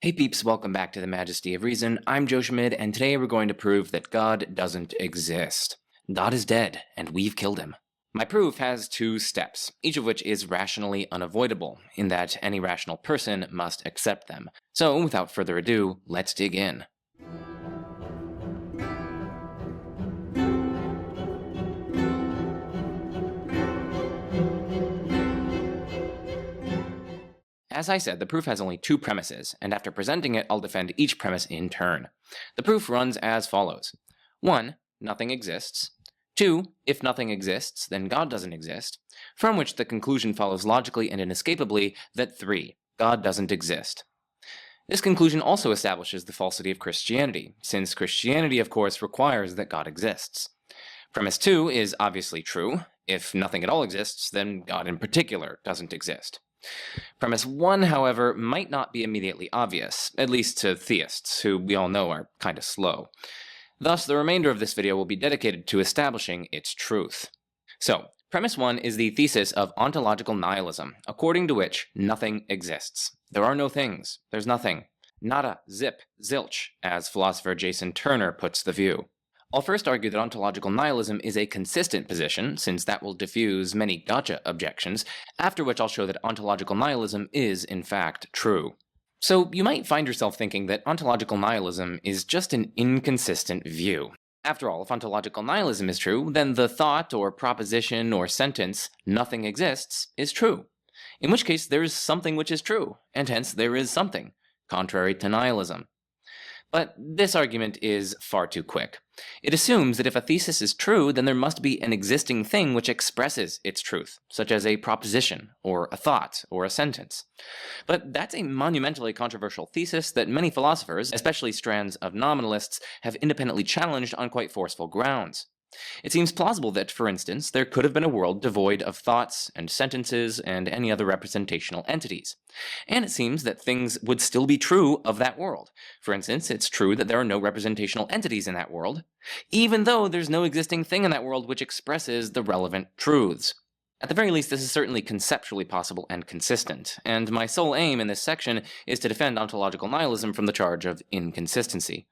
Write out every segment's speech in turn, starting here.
Hey peeps, welcome back to the Majesty of Reason. I'm Joe Schmid, and today we're going to prove that God doesn't exist. God is dead, and we've killed him. My proof has two steps, each of which is rationally unavoidable, in that any rational person must accept them. So, without further ado, let's dig in. As I said, the proof has only two premises, and after presenting it, I'll defend each premise in turn. The proof runs as follows. 1. Nothing exists. 2. If nothing exists, then God doesn't exist, from which the conclusion follows logically and inescapably that 3. God doesn't exist. This conclusion also establishes the falsity of Christianity, since Christianity, of course, requires that God exists. Premise 2 is obviously true. If nothing at all exists, then God in particular doesn't exist. Premise 1, however, might not be immediately obvious, at least to theists, who we all know are kinda slow. Thus, the remainder of this video will be dedicated to establishing its truth. So, premise 1 is the thesis of ontological nihilism, according to which nothing exists. There are no things. There's nothing. Nada, zip, zilch, as philosopher Jason Turner puts the view. I'll first argue that ontological nihilism is a consistent position, since that will diffuse many gotcha objections, after which I'll show that ontological nihilism is, in fact, true. So, you might find yourself thinking that ontological nihilism is just an inconsistent view. After all, if ontological nihilism is true, then the thought or proposition or sentence, nothing exists, is true. In which case, there is something which is true, and hence there is something, contrary to nihilism. But this argument is far too quick. It assumes that if a thesis is true, then there must be an existing thing which expresses its truth, such as a proposition, or a thought, or a sentence. But that's a monumentally controversial thesis that many philosophers, especially strands of nominalists, have independently challenged on quite forceful grounds. It seems plausible that, for instance, there could have been a world devoid of thoughts and sentences and any other representational entities. And it seems that things would still be true of that world. For instance, it's true that there are no representational entities in that world, even though there's no existing thing in that world which expresses the relevant truths. At the very least, this is certainly conceptually possible and consistent, and my sole aim in this section is to defend ontological nihilism from the charge of inconsistency.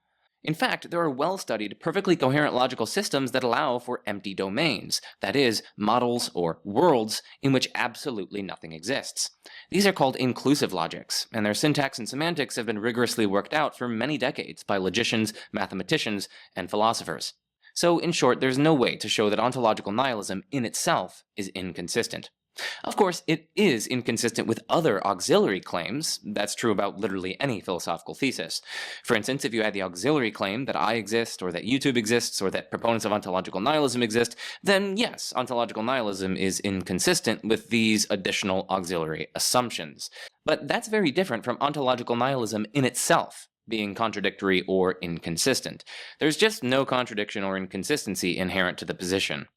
In fact, there are well-studied, perfectly coherent logical systems that allow for empty domains, that is, models or worlds in which absolutely nothing exists. These are called inclusive logics, and their syntax and semantics have been rigorously worked out for many decades by logicians, mathematicians, and philosophers. So, in short, there's no way to show that ontological nihilism in itself is inconsistent. Of course, it is inconsistent with other auxiliary claims. That's true about literally any philosophical thesis. For instance, if you had the auxiliary claim that I exist, or that YouTube exists, or that proponents of ontological nihilism exist, then yes, ontological nihilism is inconsistent with these additional auxiliary assumptions. But that's very different from ontological nihilism in itself being contradictory or inconsistent. There's just no contradiction or inconsistency inherent to the position.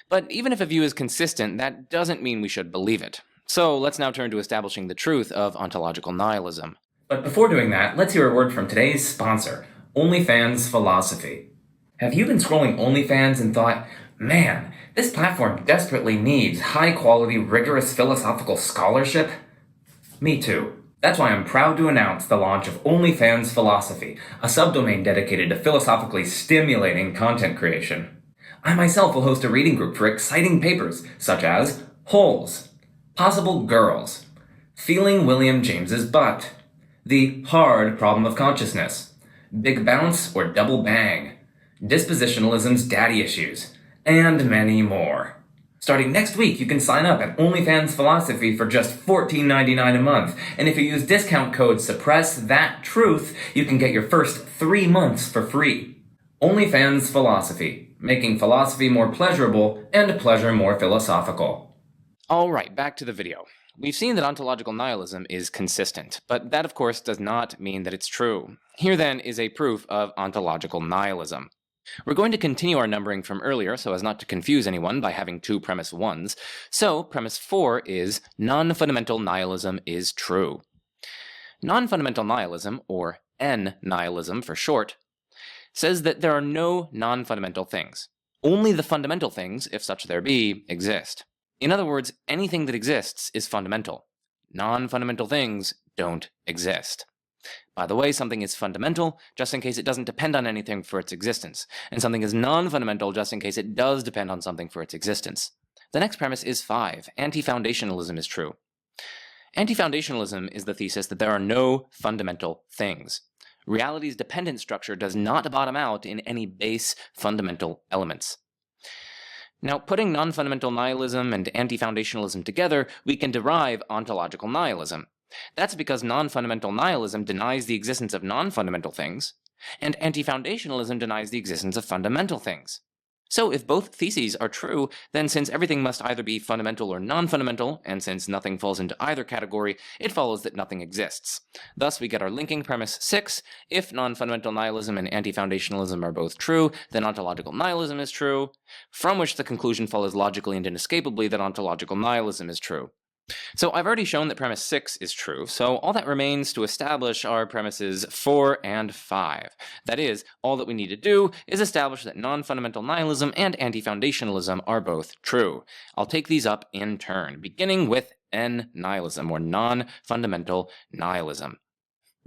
But even if a view is consistent, that doesn't mean we should believe it. So let's now turn to establishing the truth of ontological nihilism. But before doing that, let's hear a word from today's sponsor, OnlyFans Philosophy. Have you been scrolling OnlyFans and thought, man, this platform desperately needs high-quality, rigorous philosophical scholarship? Me too. That's why I'm proud to announce the launch of OnlyFans Philosophy, a subdomain dedicated to philosophically stimulating content creation. I myself will host a reading group for exciting papers such as Holes, Possible Girls, Feeling William James's Butt, The Hard Problem of Consciousness, Big Bounce or Double Bang, Dispositionalism's Daddy Issues, and many more. Starting next week, you can sign up at OnlyFans Philosophy for just $14.99 a month, and if you use discount code SUPPRESSTHATTRUTH, you can get your first 3 months for free. OnlyFans Philosophy, making philosophy more pleasurable and pleasure more philosophical. Alright, back to the video. We've seen that ontological nihilism is consistent, but that of course does not mean that it's true. Here then is a proof of ontological nihilism. We're going to continue our numbering from earlier so as not to confuse anyone by having two premise 1s. So, premise 4 is non-fundamental nihilism is true. Non-fundamental nihilism, or N-nihilism for short, says that there are no non-fundamental things. Only the fundamental things, if such there be, exist. In other words, anything that exists is fundamental. Non-fundamental things don't exist. By the way, something is fundamental just in case it doesn't depend on anything for its existence, and something is non-fundamental just in case it does depend on something for its existence. The next premise is 5. Anti-foundationalism is true. Anti-foundationalism is the thesis that there are no fundamental things. Reality's dependent structure does not bottom out in any base fundamental elements. Now, putting non-fundamental nihilism and anti-foundationalism together, we can derive ontological nihilism. That's because non-fundamental nihilism denies the existence of non-fundamental things, and anti-foundationalism denies the existence of fundamental things. So if both theses are true, then since everything must either be fundamental or non-fundamental, and since nothing falls into either category, it follows that nothing exists. Thus we get our linking premise 6. If non-fundamental nihilism and anti-foundationalism are both true, then ontological nihilism is true, from which the conclusion follows logically and inescapably that ontological nihilism is true. So I've already shown that premise 6 is true, so all that remains to establish are premises 4 and 5. That is, all that we need to do is establish that non-fundamental nihilism and anti-foundationalism are both true. I'll take these up in turn, beginning with N-nihilism, or non-fundamental nihilism.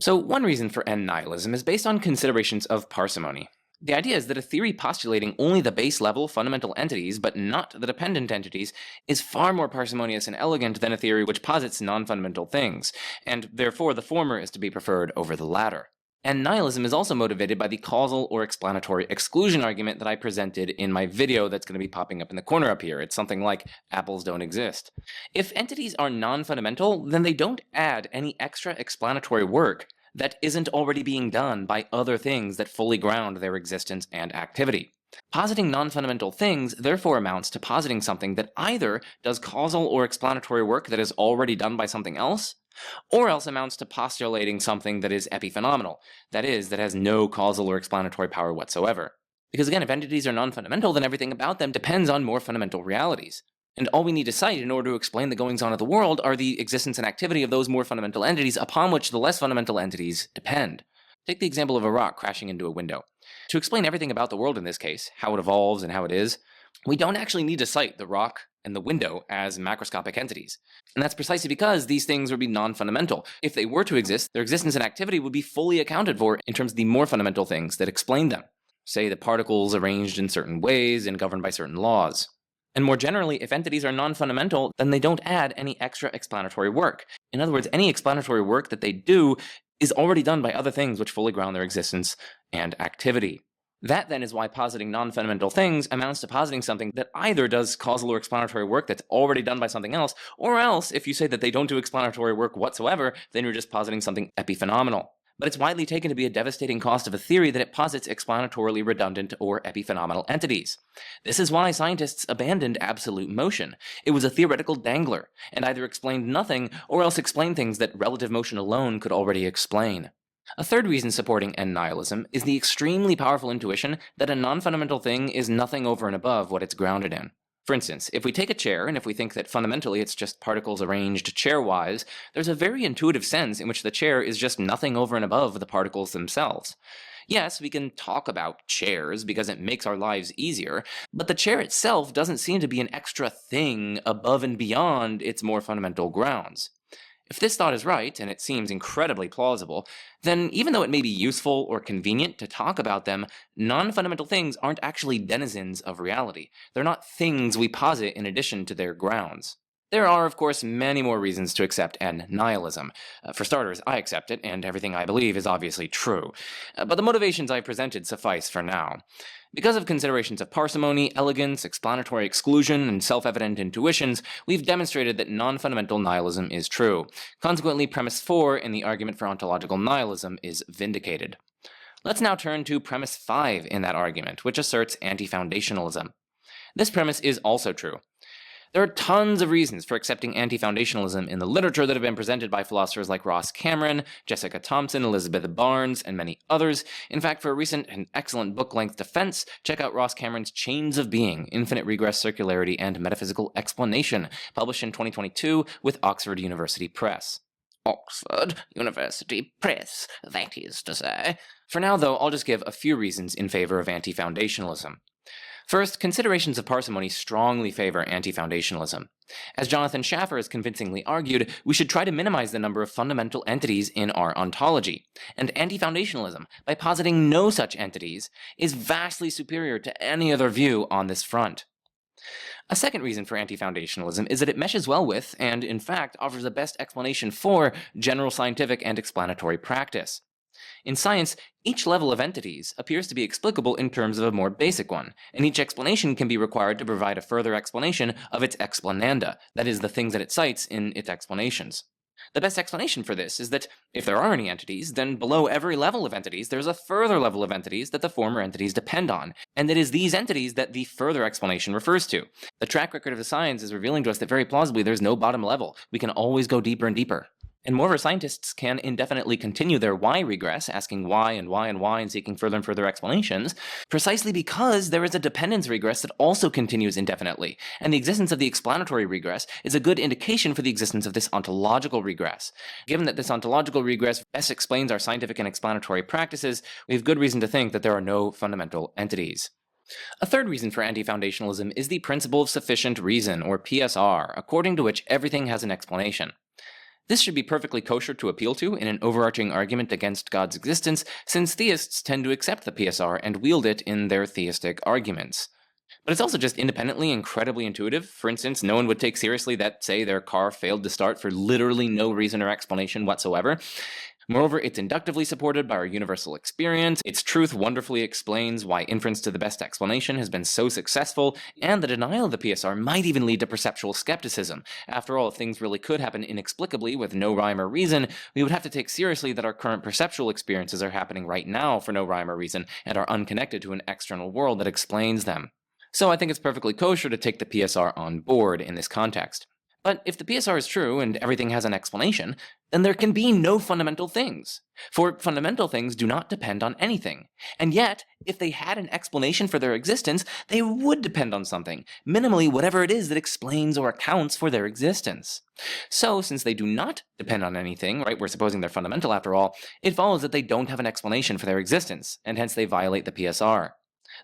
So one reason for N-nihilism is based on considerations of parsimony. The idea is that a theory postulating only the base-level fundamental entities, but not the dependent entities, is far more parsimonious and elegant than a theory which posits non-fundamental things, and therefore the former is to be preferred over the latter. And nihilism is also motivated by the causal or explanatory exclusion argument that I presented in my video that's going to be popping up in the corner up here. It's something like, apples don't exist. If entities are non-fundamental, then they don't add any extra explanatory work that isn't already being done by other things that fully ground their existence and activity. Positing non-fundamental things therefore amounts to positing something that either does causal or explanatory work that is already done by something else, or else amounts to postulating something that is epiphenomenal, that is, that has no causal or explanatory power whatsoever. Because again, if entities are non-fundamental, then everything about them depends on more fundamental realities. And all we need to cite in order to explain the goings-on of the world are the existence and activity of those more fundamental entities upon which the less fundamental entities depend. Take the example of a rock crashing into a window. To explain everything about the world in this case, how it evolves and how it is, we don't actually need to cite the rock and the window as macroscopic entities. And that's precisely because these things would be non-fundamental. If they were to exist, their existence and activity would be fully accounted for in terms of the more fundamental things that explain them. Say the particles arranged in certain ways and governed by certain laws. And more generally, if entities are non-fundamental, then they don't add any extra explanatory work. In other words, any explanatory work that they do is already done by other things which fully ground their existence and activity. That then is why positing non-fundamental things amounts to positing something that either does causal or explanatory work that's already done by something else, or else, if you say that they don't do explanatory work whatsoever, then you're just positing something epiphenomenal. But it's widely taken to be a devastating cost of a theory that it posits explanatorily redundant or epiphenomenal entities. This is why scientists abandoned absolute motion. It was a theoretical dangler, and either explained nothing or else explained things that relative motion alone could already explain. A third reason supporting N-nihilism is the extremely powerful intuition that a non-fundamental thing is nothing over and above what it's grounded in. For instance, if we take a chair, and if we think that fundamentally it's just particles arranged chair-wise, there's a very intuitive sense in which the chair is just nothing over and above the particles themselves. Yes, we can talk about chairs because it makes our lives easier, but the chair itself doesn't seem to be an extra thing above and beyond its more fundamental grounds. If this thought is right, and it seems incredibly plausible, then even though it may be useful or convenient to talk about them, non-fundamental things aren't actually denizens of reality. They're not things we posit in addition to their grounds. There are, of course, many more reasons to accept N-nihilism. For starters, I accept it, and everything I believe is obviously true. But the motivations I presented suffice for now. Because of considerations of parsimony, elegance, explanatory exclusion, and self-evident intuitions, we've demonstrated that non-fundamental nihilism is true. Consequently, premise 4 in the argument for ontological nihilism is vindicated. Let's now turn to premise 5 in that argument, which asserts anti-foundationalism. This premise is also true. There are tons of reasons for accepting anti-foundationalism in the literature that have been presented by philosophers like Ross Cameron, Jessica Thompson, Elizabeth Barnes, and many others. In fact, for a recent and excellent book-length defense, check out Ross Cameron's Chains of Being, Infinite Regress, Circularity, and Metaphysical Explanation, published in 2022 with Oxford University Press. Oxford University Press, that is to say. For now, though, I'll just give a few reasons in favor of anti-foundationalism. First, considerations of parsimony strongly favor anti-foundationalism. As Jonathan Schaffer has convincingly argued, we should try to minimize the number of fundamental entities in our ontology, and anti-foundationalism, by positing no such entities, is vastly superior to any other view on this front. A second reason for anti-foundationalism is that it meshes well with, and in fact offers the best explanation for, general scientific and explanatory practice. In science, each level of entities appears to be explicable in terms of a more basic one, and each explanation can be required to provide a further explanation of its explananda, that is, the things that it cites in its explanations. The best explanation for this is that, if there are any entities, then below every level of entities there's a further level of entities that the former entities depend on, and it is these entities that the further explanation refers to. The track record of the science is revealing to us that very plausibly there's no bottom level. We can always go deeper and deeper. And moreover, scientists can indefinitely continue their why regress, asking why and why and why and seeking further and further explanations, precisely because there is a dependence regress that also continues indefinitely, and the existence of the explanatory regress is a good indication for the existence of this ontological regress. Given that this ontological regress best explains our scientific and explanatory practices, we have good reason to think that there are no fundamental entities. A third reason for anti-foundationalism is the principle of sufficient reason, or PSR, according to which everything has an explanation. This should be perfectly kosher to appeal to in an overarching argument against God's existence, since theists tend to accept the PSR and wield it in their theistic arguments. But it's also just independently incredibly intuitive. For instance, no one would take seriously that, say, their car failed to start for literally no reason or explanation whatsoever. Moreover, it's inductively supported by our universal experience, its truth wonderfully explains why inference to the best explanation has been so successful, and the denial of the PSR might even lead to perceptual skepticism. After all, if things really could happen inexplicably with no rhyme or reason, we would have to take seriously that our current perceptual experiences are happening right now for no rhyme or reason, and are unconnected to an external world that explains them. So I think it's perfectly kosher to take the PSR on board in this context. But if the PSR is true and everything has an explanation, then there can be no fundamental things. For fundamental things do not depend on anything. And yet, if they had an explanation for their existence, they would depend on something, minimally whatever it is that explains or accounts for their existence. So, since they do not depend on anything, right, we're supposing they're fundamental after all, it follows that they don't have an explanation for their existence, and hence they violate the PSR.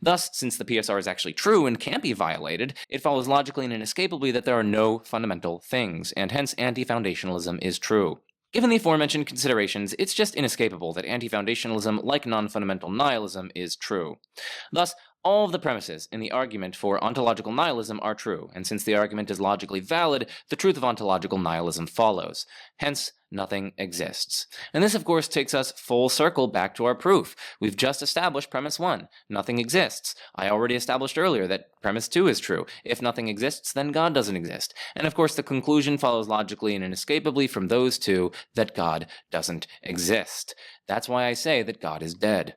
Thus, since the PSR is actually true and can't be violated, it follows logically and inescapably that there are no fundamental things, and hence anti-foundationalism is true. Given the aforementioned considerations, it's just inescapable that anti-foundationalism, like non-fundamental nihilism, is true. Thus, all of the premises in the argument for ontological nihilism are true, and since the argument is logically valid, the truth of ontological nihilism follows. Hence, nothing exists. And this, of course, takes us full circle back to our proof. We've just established premise 1, nothing exists. I already established earlier that premise 2 is true. If nothing exists, then God doesn't exist. And of course, the conclusion follows logically and inescapably from those two that God doesn't exist. That's why I say that God is dead.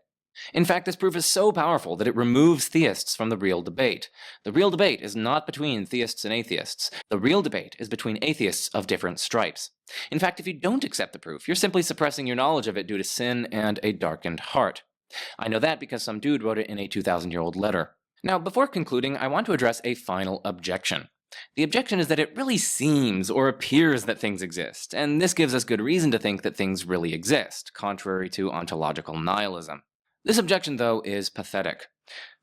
In fact, this proof is so powerful that it removes theists from the real debate. The real debate is not between theists and atheists. The real debate is between atheists of different stripes. In fact, if you don't accept the proof, you're simply suppressing your knowledge of it due to sin and a darkened heart. I know that because some dude wrote it in a 2,000-year-old letter. Now, before concluding, I want to address a final objection. The objection is that it really seems or appears that things exist, and this gives us good reason to think that things really exist, contrary to ontological nihilism. This objection, though, is pathetic.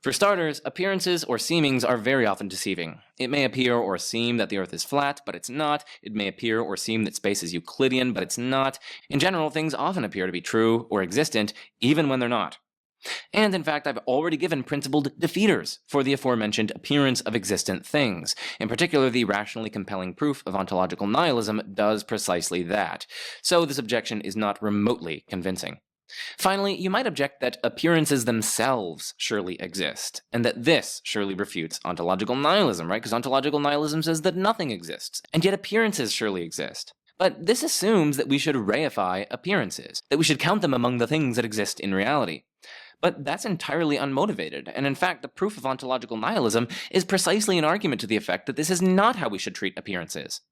For starters, appearances or seemings are very often deceiving. It may appear or seem that the Earth is flat, but it's not. It may appear or seem that space is Euclidean, but it's not. In general, things often appear to be true or existent, even when they're not. And in fact, I've already given principled defeaters for the aforementioned appearance of existent things. In particular, the rationally compelling proof of ontological nihilism does precisely that. So this objection is not remotely convincing. Finally, you might object that appearances themselves surely exist, and that this surely refutes ontological nihilism, right? Because ontological nihilism says that nothing exists, and yet appearances surely exist. But this assumes that we should reify appearances, that we should count them among the things that exist in reality. But that's entirely unmotivated, and in fact, the proof of ontological nihilism is precisely an argument to the effect that this is not how we should treat appearances.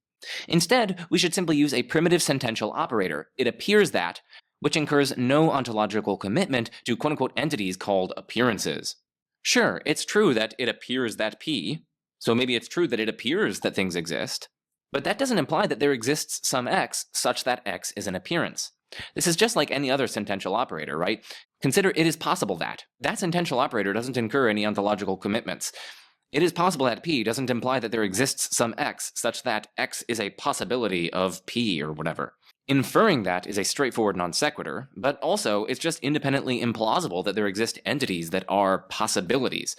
Instead, we should simply use a primitive sentential operator, it appears that, which incurs no ontological commitment to quote-unquote entities called appearances. Sure, it's true that it appears that P, so maybe it's true that it appears that things exist, but that doesn't imply that there exists some X such that X is an appearance. This is just like any other sentential operator, right? Consider it is possible that. That sentential operator doesn't incur any ontological commitments. It is possible that P doesn't imply that there exists some X, such that X is a possibility of P or whatever. Inferring that is a straightforward non sequitur, but also it's just independently implausible that there exist entities that are possibilities.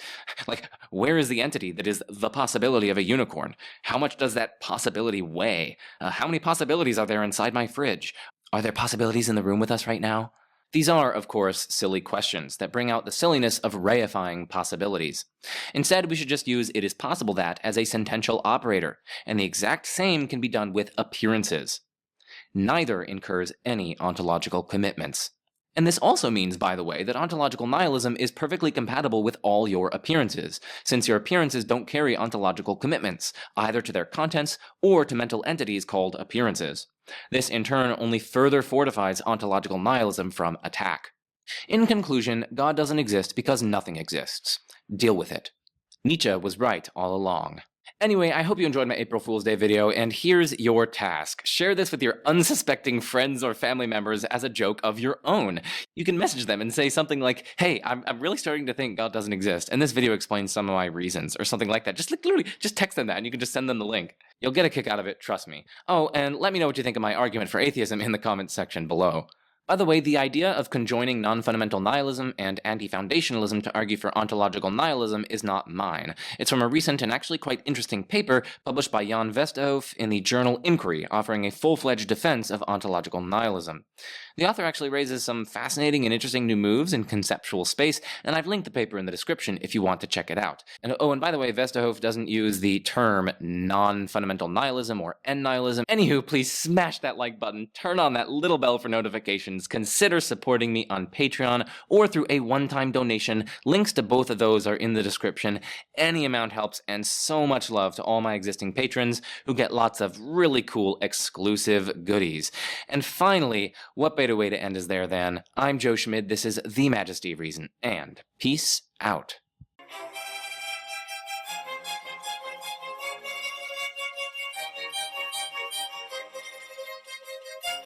Like, where is the entity that is the possibility of a unicorn? How much does that possibility weigh? How many possibilities are there inside my fridge? Are there possibilities in the room with us right now? These are, of course, silly questions that bring out the silliness of reifying possibilities. Instead, we should just use it is possible that as a sentential operator, and the exact same can be done with appearances. Neither incurs any ontological commitments. And this also means, by the way, that ontological nihilism is perfectly compatible with all your appearances, since your appearances don't carry ontological commitments, either to their contents or to mental entities called appearances. This, in turn, only further fortifies ontological nihilism from attack. In conclusion, God doesn't exist because nothing exists. Deal with it. Nietzsche was right all along. Anyway, I hope you enjoyed my April Fool's Day video, and here's your task. Share this with your unsuspecting friends or family members as a joke of your own. You can message them and say something like, hey, I'm really starting to think God doesn't exist, and this video explains some of my reasons, or something like that. Just literally, just text them that, and you can just send them the link. You'll get a kick out of it, trust me. Oh, and let me know what you think of my argument for atheism in the comments section below. By the way, the idea of conjoining non-fundamental nihilism and anti-foundationalism to argue for ontological nihilism is not mine. It's from a recent and actually quite interesting paper published by Jan Westhoff in the journal Inquiry, offering a full-fledged defense of ontological nihilism. The author actually raises some fascinating and interesting new moves in conceptual space, and I've linked the paper in the description if you want to check it out. And oh, and by the way, Westhoff doesn't use the term non-fundamental nihilism or n-nihilism. Anywho, please smash that like button, turn on that little bell for notifications, consider supporting me on Patreon or through a one-time donation. Links to both of those are in the description. Any amount helps, and so much love to all my existing patrons who get lots of really cool exclusive goodies. And finally, what better way to end is there than, I'm Joe Schmid, this is The Majesty of Reason, and peace out.